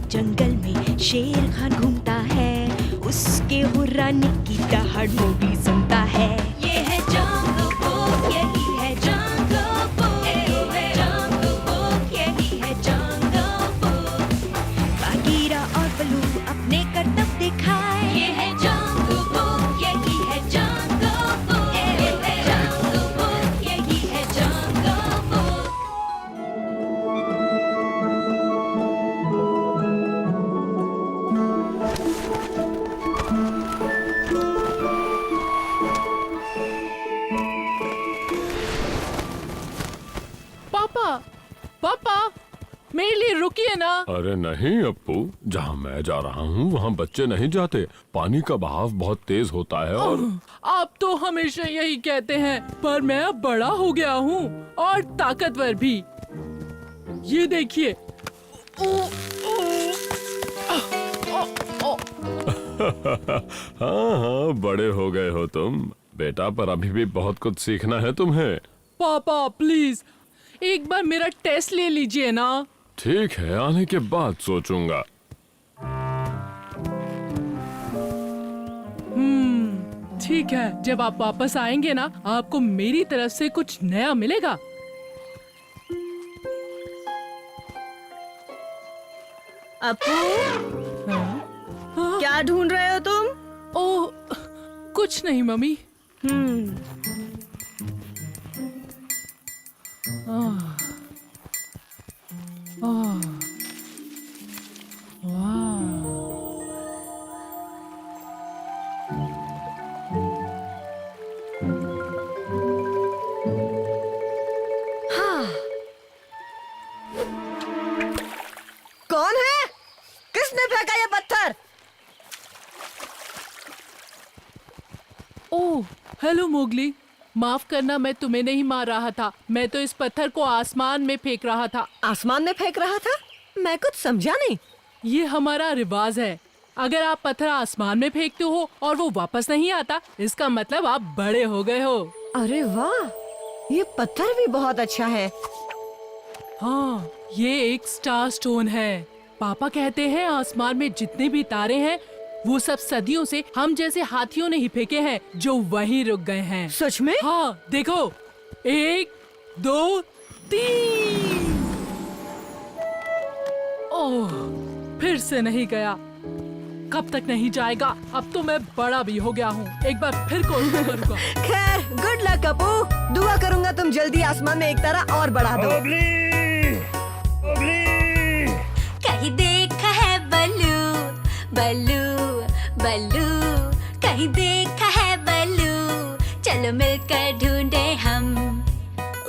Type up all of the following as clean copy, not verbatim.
जंगल में शेर खान घूमता है, उसके हुर्राने की दहाड़ वो भी सुनता है। ये है जंगल बुक, यही है जंगल बुक, जंगल बुक, यही है जंगल बुक। बागीरा और बलू अपने करतब दिखाए, ये है जंगल बुक, यही है जंगल बुक, जंगल बुक, यही है जंगल बुक। पापा, पापा, मेरे लिए रुकिए ना। अरे नहीं अप्पू, जहाँ मैं जा रहा हूँ वहाँ बच्चे नहीं जाते। पानी का बहाव बहुत तेज होता है और आप तो हमेशा यही कहते हैं, पर मैं अब बड़ा हो गया हूँ और ताकतवर भी। ये देखिए। हाँ हाँ, बड़े हो गए हो तुम बेटा, पर अभी भी बहुत कुछ सीखना है तुम्हें। पापा प्लीज एक बार मेरा टेस्ट ले लीजिए ना। ठीक है, आने के बाद सोचूंगा। ठीक है, जब आप वापस आएंगे ना, आपको मेरी तरफ से कुछ नया मिलेगा। अपू, हाँ? क्या ढूंढ रहे हो तुम? ओह, कुछ नहीं मम्मी। आह, आह, वाह। हाँ। कौन है? किसने फेंका ये पत्थर? ओह, हेलो मोगली। माफ करना, मैं तुम्हें नहीं मार रहा था। मैं तो इस पत्थर को आसमान में फेंक रहा था। आसमान में फेंक रहा था? मैं कुछ समझा नहीं। ये हमारा रिवाज है। अगर आप पत्थर आसमान में फेंकते हो और वो वापस नहीं आता, इसका मतलब आप बड़े हो गए हो। अरे वाह, ये पत्थर भी बहुत अच्छा है। हाँ, ये एक स्टार स्टोन है। पापा कहते हैं आसमान में जितने भी तारे हैं, वो सब सदियों से हम जैसे हाथियों ने ही फेंके हैं, जो वहीं रुक गए हैं। सच में? हाँ, देखो, 1 2 3। ओह, फिर से नहीं गया। कब तक नहीं जाएगा? अब तो मैं बड़ा भी हो गया हूँ। एक बार फिर कोशिश करूँगा। खैर, गुड लक अपू। दुआ करूंगा तुम जल्दी आसमान में एक तारा और बढ़ा दो। कहीं देखा है बल्लू, बल्लू, बल्लू, कहीं देखा है बल्लू, चलो मिलकर ढूंढे हम।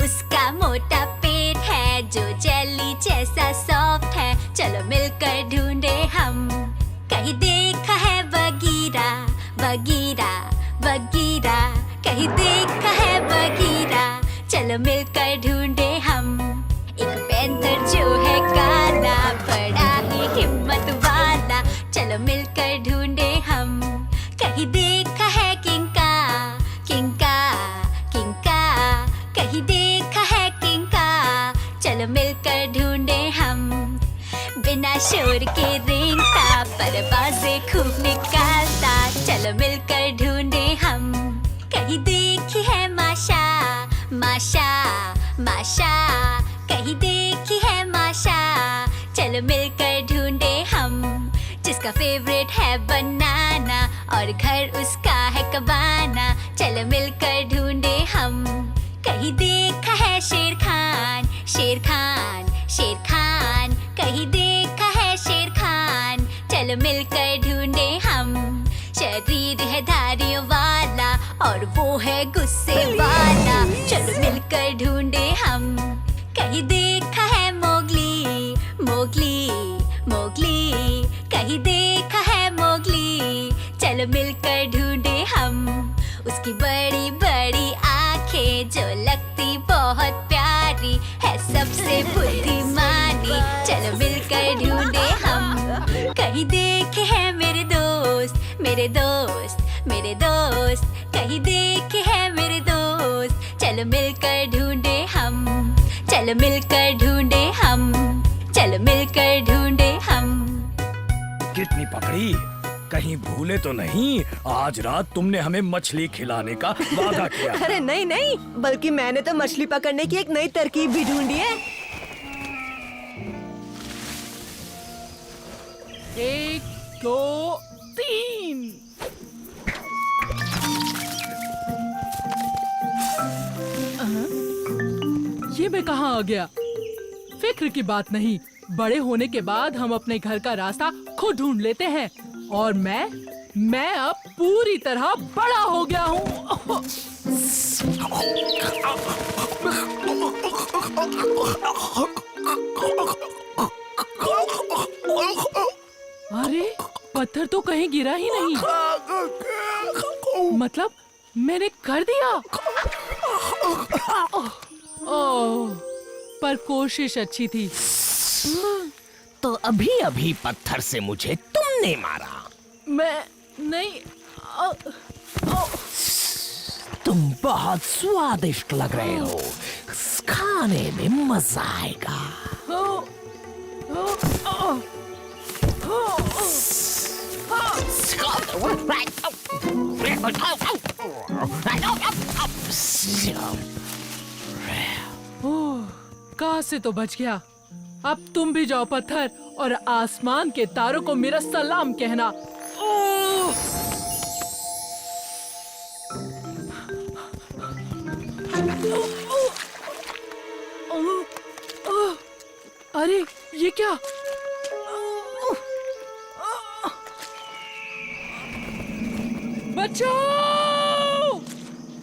उसका मोटा पेट है जो जेली जैसा सॉफ्ट है, चलो मिलकर ढूंढे हम। कहीं देखा है बगीरा, बगीरा, बगीरा, कहीं देखा है बगीरा, चलो मिलकर ढूंढे हम। एक पैंथर जो है काला, बड़ा ही हिम्मत वाला, चलो मिलकर ढूंढे हम। कहीं देखा है किंका, किंका, किंका, कहीं देखा है किंका, चलो मिलकर ढूंढे हम। बिना शोर के रेंगता, परवाज़ें खूब निकालता, चलो मिलकर ढूंढे हम। कहीं देखी है माशा, माशा, माशा, कहीं देखी है माशा, चलो मिलकर ढूंढे हम। जिसका फेवरेट है बनाना और घर उसका है कबाना, चलो मिलकर ढूंढे हम। कहीं देखा है शेर खान, शेर खान, शेर खान, कहीं देखा है शेर खान, चलो मिलकर ढूंढे हम। शरीर है धारियों वाला और वो है गुस्से वाला, चलो मिलकर ढूंढे हम। कहीं देखा है मोगली, मोगली, मोगली, कहीं देखा है मोगली, चलो मिलकर ढूंढे हम। उसकी बड़ी बड़ी आंखें जो लगती बहुत प्यारी है, सबसे बुद्धिमानी, चलो मिलकर ढूंढे हम। कहीं देखे हैं मेरे दोस्त, मेरे दोस्त, मेरे दोस्त, कहीं देखे हैं मेरे दोस्त, चलो मिलकर ढूंढे हम। चलो मिलकर ढूंढे हम, चलो मिलकर ढूंढे हम। कितनी पकड़ी? कहीं भूले तो नहीं, आज रात तुमने हमें मछली खिलाने का वादा किया। अरे नहीं नहीं, बल्कि मैंने तो मछली पकड़ने की एक नई तरकीब भी ढूंढी है। 1 2 3। ये मैं कहाँ आ गया? फिक्र की बात नहीं, बड़े होने के बाद हम अपने घर का रास्ता खुद ढूंढ लेते हैं। और मैं अब पूरी तरह बड़ा हो गया हूँ। अरे पत्थर तो कहीं गिरा ही नहीं। मतलब मैंने कर दिया। ओह, पर कोशिश अच्छी थी। तो अभी अभी पत्थर से मुझे तुमने मारा। मैं नहीं। तुम बहुत स्वादिष्ट लग रहे हो, खाने में मजा आएगा। ओह, कहाँ से तो बच गया। अब तुम भी जाओ पत्थर, और आसमान के तारों को मेरा सलाम कहना। ओह! अरे ये क्या? बचाओ!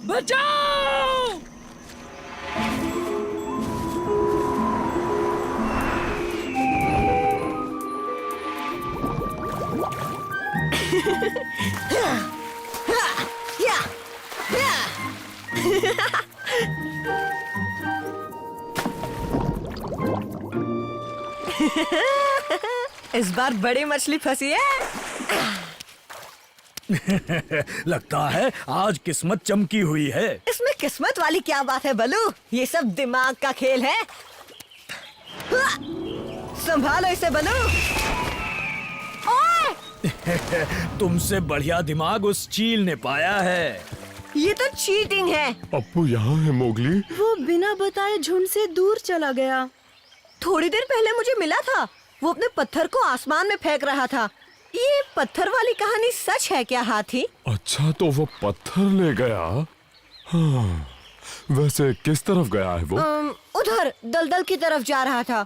बचाओ! इस बार बड़ी मछली फंसी है। लगता है आज किस्मत चमकी हुई है। इसमें किस्मत वाली क्या बात है बलू, ये सब दिमाग का खेल है। संभालो इसे बलू। ओए! तुमसे बढ़िया दिमाग उस चील ने पाया है। ये तो चीटिंग है। अप्पू यहाँ है मोगली। वो बिना बताए झुंड से दूर चला गया। थोड़ी देर पहले मुझे मिला था, वो अपने पत्थर को आसमान में फेंक रहा था। ये पत्थर वाली कहानी सच है क्या हाथी? अच्छा तो वो पत्थर ले गया। हाँ, वैसे किस तरफ गया है वो? उधर दलदल की तरफ जा रहा था।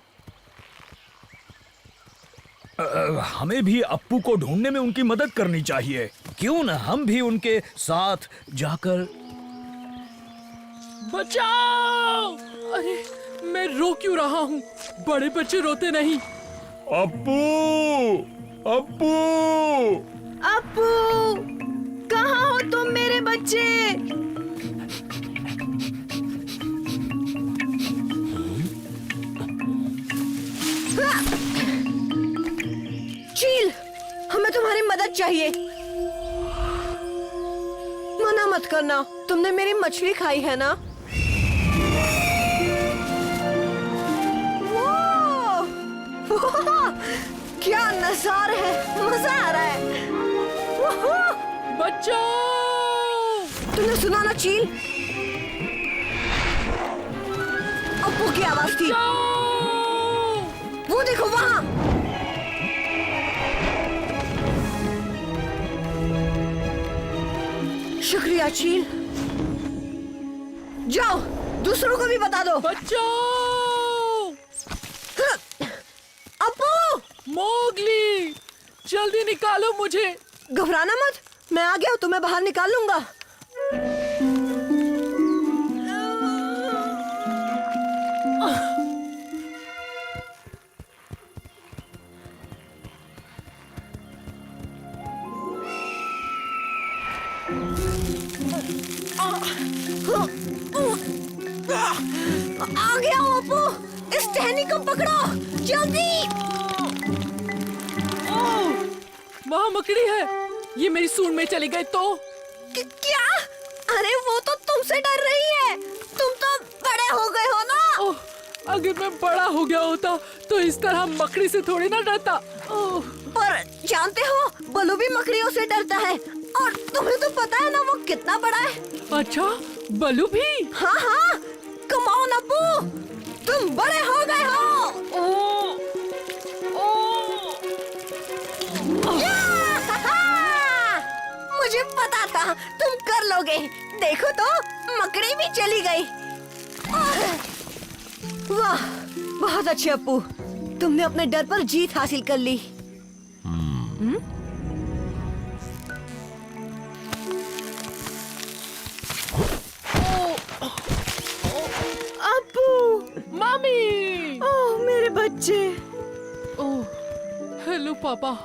हमें भी अप्पू को ढूंढने में उनकी मदद करनी चाहिए। क्यों न हम भी उनके साथ जाकर। बचाओ! अरे मैं रो क्यों रहा हूँ? बड़े बच्चे रोते नहीं। अप्पू! अप्पू! अप्पू, कहाँ हो तुम मेरे बच्चे? चील, हमें तुम्हारी मदद चाहिए। मना मत करना, तुमने मेरी मछली खाई है ना? क्या नजारा है, मजा आ रहा है। बचाओ! तुमने सुना ना चील? अप्पू की आवाज थी। वो देखो वहाँ। शुक्रिया चील। जाओ, दूसरों को भी बता दो। बचाओ! अप्पू! मोगली, जल्दी निकालो मुझे। घबराना मत, मैं आ गया, तुम्हें बाहर निकाल लूंगा। आ गया हूँ अप्पू, इस टहनी को पकड़ो, जल्दी। वहाँ मकड़ी है, ये मेरी सूंड में चली गई तो? क्या? अरे वो तो तुमसे डर रही है, तुम तो बड़े हो गए हो ना। ओह, अगर मैं बड़ा हो गया होता तो इस तरह मकड़ी से थोड़ी ना डरता। ओह, पर जानते हो, बलू भी मकड़ियों से डरता है। और तुम्हें तो पता है ना वो कितना बड़ा है। अच्छा, बलू भी? हाँ हाँ, कम ऑन अप्पू, तुम बड़े हो गए हो। मुझे पता था तुम कर लोगे। देखो तो, मकड़ी भी चली गई। वाह, बहुत अच्छे अप्पू, तुमने अपने डर पर जीत हासिल कर ली। अप्पू, मामी! ओह मेरे बच्चे। ओह, हेलो पापा।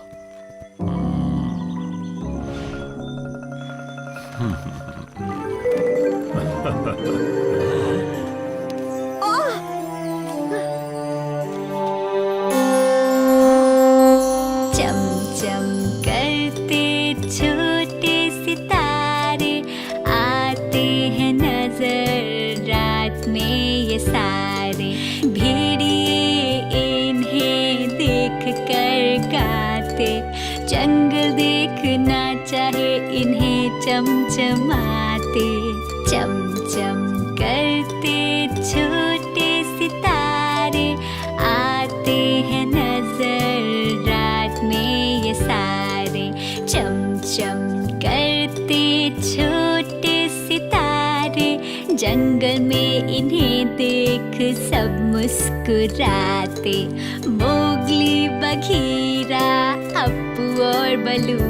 चम चम करते छोटे सितारे आते हैं नजर रात में ये सारे। भेड़िए इन्हें देख कर गाते, जंगल देखना चाहे इन्हें चमचमाते। चम चम करते छोटे सितारे आते हैं नजर रात में ये सारे। चम चम करते छोटे सितारे, जंगल में इन्हें देख सब मुस्कुराते। मोगली, बघीरा, अप्पू और बलू,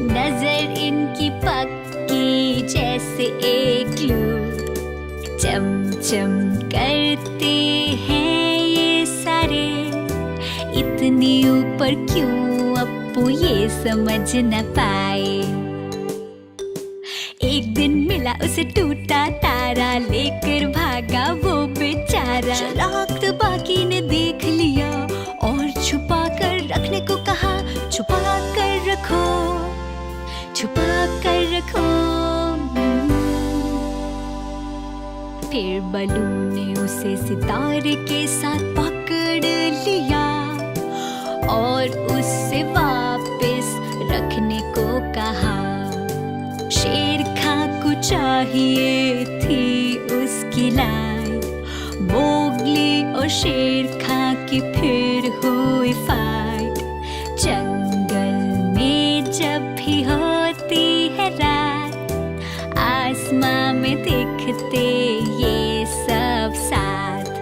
नजर इनकी पक्की जैसे एक ग्लू। चम चम करते हैं ये सारे, इतनी ऊपर क्यों अप्पू ये समझ न पाए। एक दिन मिला उसे टूटा तारा, लेकर भागा वो बेचारा। चालाक बाकी ने देख लिया और छुपा कर रखने को कहा। छुपा कर रखो, छुपा कर रखो। फिर बलू ने उसे सितारे के साथ पकड़ लिया और उससे वापस रखने को कहा। शेर खां को चाहिए थी उसकी लाइफ, मोगली और शेर खां की फिर हुई फाइट। जंगल में जब भी होती है रात, आसमां में दिखते ये सब साथ।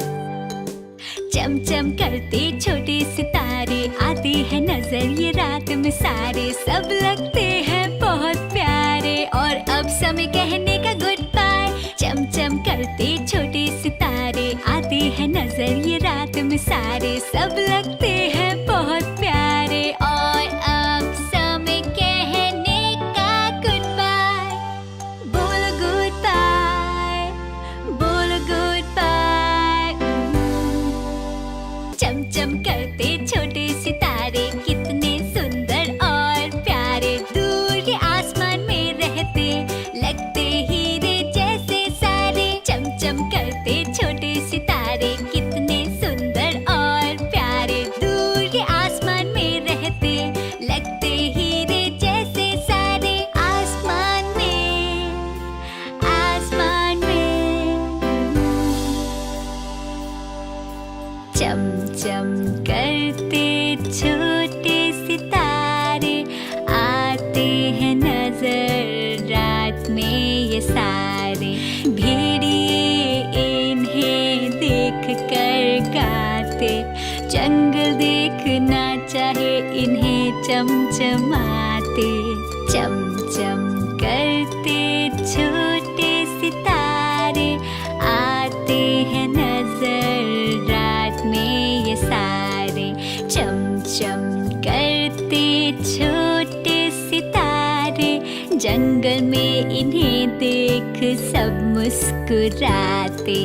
चमचम करते छोटे सितारे आते हैं नजर ये रात में सारे। सब लगते हैं बहुत प्यारे और अब समय कहने का गुड बाय। चमचम करते छोटे सितारे आते हैं नजर ये रात में सारे। सब लगते हैं बहुत प्यारे और अब समय कहने का गुड बाय। बोलो गुड बाय, बोलो गुड बाय। चमचम करते छोटे सितारे कितने सुंदर और प्यारे, दूर के आसमान में रहते लगते हीरे जैसे सारे। चमचम करते छोटे सितारे कितने सुंदर और प्यारे, दूर के आसमान में रहते लगते हीरे जैसे सारे। आसमान में, आसमान में। चमचम करते छोटे सितारे आते हैं नजर रात में ये सारे। भेड़िए इन्हें देख कर गाते, जंगल देखना चाहे इन्हें चमचमाते। चमचम करते छोटे सितारे आते हैं नजर रात में ये सारे। चमचम करते छोटे सितारे, जंगल में इन्हें देख सब मुस्कुराते।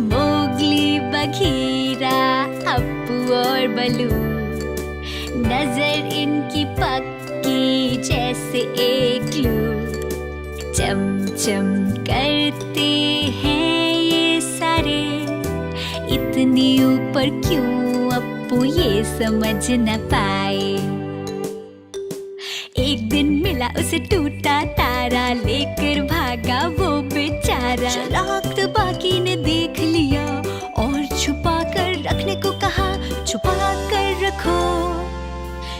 मोगली, बघीरा, अप्पू और बलू, नजर इनकी पक्की जैसे एक ग्लू। चमचम करते हैं ये सारे, इतनी ऊपर क्यों अप्पू ये समझ न पाए। एक दिन मिला उसे टूटा तारा, लेकर भागा वो बेचारा। चालाक बाकी ने देख लिया और छुपा कर रखने को कहा। छुपा कर रखो,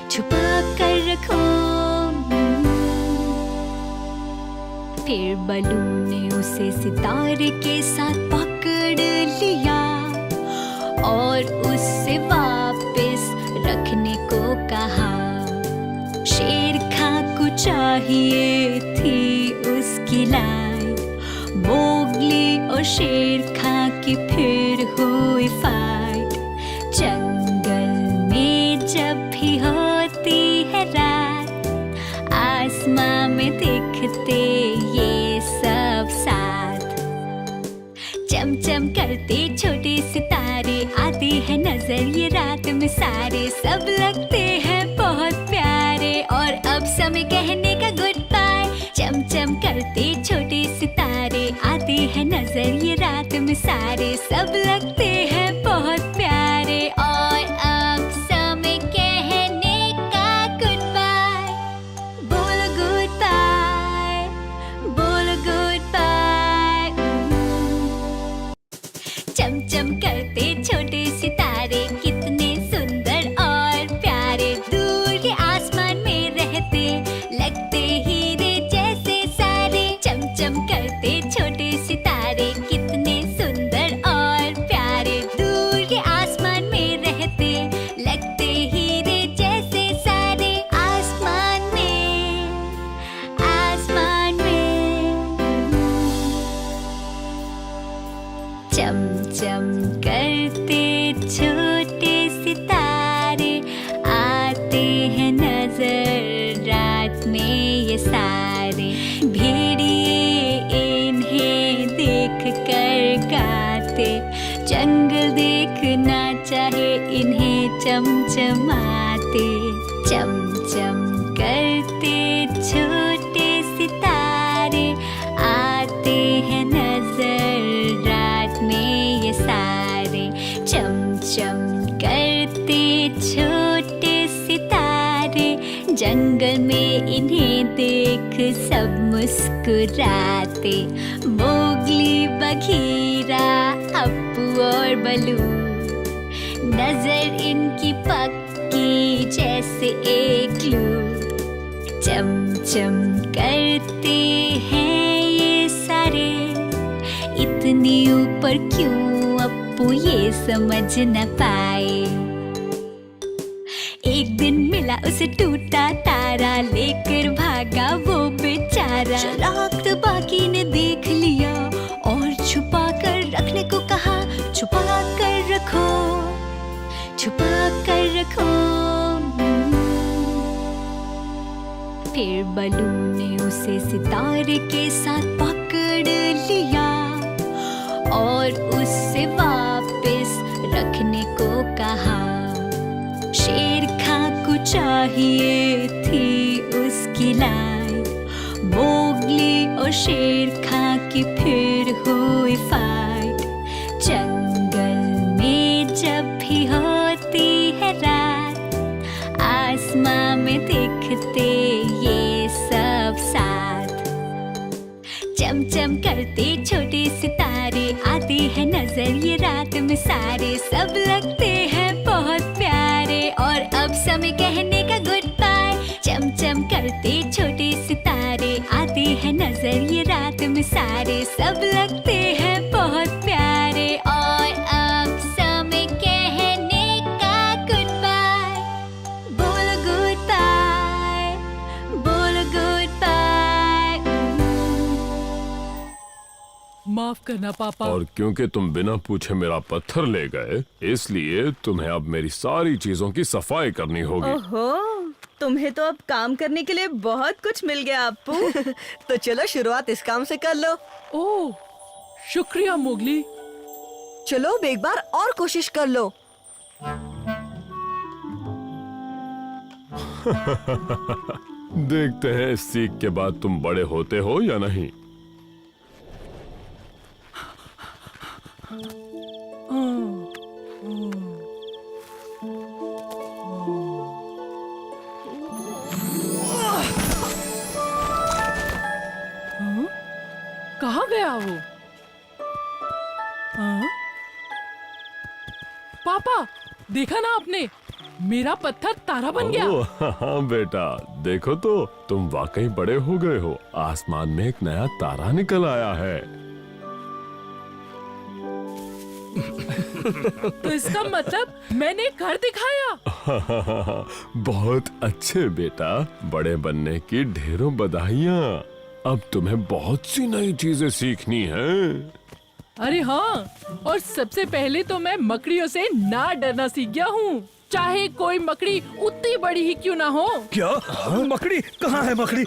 छुपा कर रखो। फिर बलू ने उसे सितारे के साथ पकड़ लिया और उससे वापस रखने को कहा। शेर खां को चाहिए थी उसकी लाइफ। मोगली और शेर खां की फिर हुई फाइट। जंगल में जब भी होती है रात, आसमां में दिखते ये सब साथ। चमचम करते छोटे सितारे, आते हैं नजर ये रात में सारे। सब लगते हैं बहुत प्यारे और अब समय कहने का गुड बाय। चमचम करते छोटे सितारे, आते हैं नजर ये रात में सारे। सब लगते हैं बहुत प्यारे और अब समय कहने का गुड बाय। बोलो गुड बाय, बोलो गुड बाय। चमचम करते छोटे सितारे, कितने सुंदर और प्यारे। दूर के आसमान में रहते, लगते हीरे जैसे सारे। चमचम करते छोटे सितारे, कितने सुंदर और प्यारे। दूर के आसमान में रहते, लगते हीरे जैसे सारे। आसमान में, आसमान में। चमचम करते छोटे सितारे, आते हैं नजर रात में ये सारे। भेड़िए इन्हें देख कर गाते, जंगल देखना चाहे इन्हें चमचमाते। चमचम करते छोटे सितारे, आते हैं नजर रात में ये सारे। चमचम करते छोटे सितारे, जंगल में इन्हें देख सब मुस्कुराते। मोगली, बघीरा, अप्पू और बलू, नजर इनकी पक्की जैसे एक ग्लू। चमचम करते हैं ये सारे, इतनी ऊपर क्यों अप्पू ये समझ न पाए। एक दिन मिला उसे टूटा तारा, लेकर भागा वो बेचारा। चालाक बाकी ने देख लिया और छुपा कर रखने को कहा। छुपा कर रखो, छुपा कर रखो। फिर बलू ने उसे सितारे के साथ पकड़ लिया और उससे वापस रखने को कहा। शेर खां को चाहिए थी उसकी लाइफ। मोगली और शेर खां की फिर हुई फाइट। जंगल में जब भी होती है रात, आसमां में दिखते ये सब साथ। चमचम करते छोटे सितारे, आते हैं नजर ये रात में सारे। सब लगते हैं बहुत प्यारे और अब समय कहने का गुड बाय। चमचम करते छोटे सितारे, आते हैं नजर ये रात में सारे। सब लगते हैं बहुत प्यारे और अब समय कहने का गुड बाय। बोलो गुड बाय, बोलो गुड बाय। माफ करना पापा। और क्योंकि तुम बिना पूछे मेरा पत्थर ले गए, इसलिए तुम्हें अब मेरी सारी चीजों की सफाई करनी होगी। ओहो, तुम्हें तो अब काम करने के लिए बहुत कुछ मिल गया अप्पू। तो चलो शुरुआत इस काम से कर लो। ओह, शुक्रिया मोगली। चलो अब एक बार और कोशिश कर लो। देखते हैं इस सीख के बाद तुम बड़े होते हो या नहीं। रहा वो? हाँ? पापा, देखा ना आपने, मेरा पत्थर तारा बन गया। ओह, हाँ बेटा, देखो तो तुम वाकई बड़े हो गए हो। आसमान में एक नया तारा निकल आया है। तो इसका मतलब मैंने घर दिखाया। बहुत अच्छे बेटा, बड़े बनने की ढेरों बधाइयाँ। अब तुम्हें बहुत सी नई चीजें सीखनी हैं। अरे हाँ, और सबसे पहले तो मैं मकड़ियों से ना डरना सीख गया हूँ, चाहे कोई मकड़ी उतनी बड़ी ही क्यों ना हो। क्या? मकड़ी? कहाँ है मकड़ी?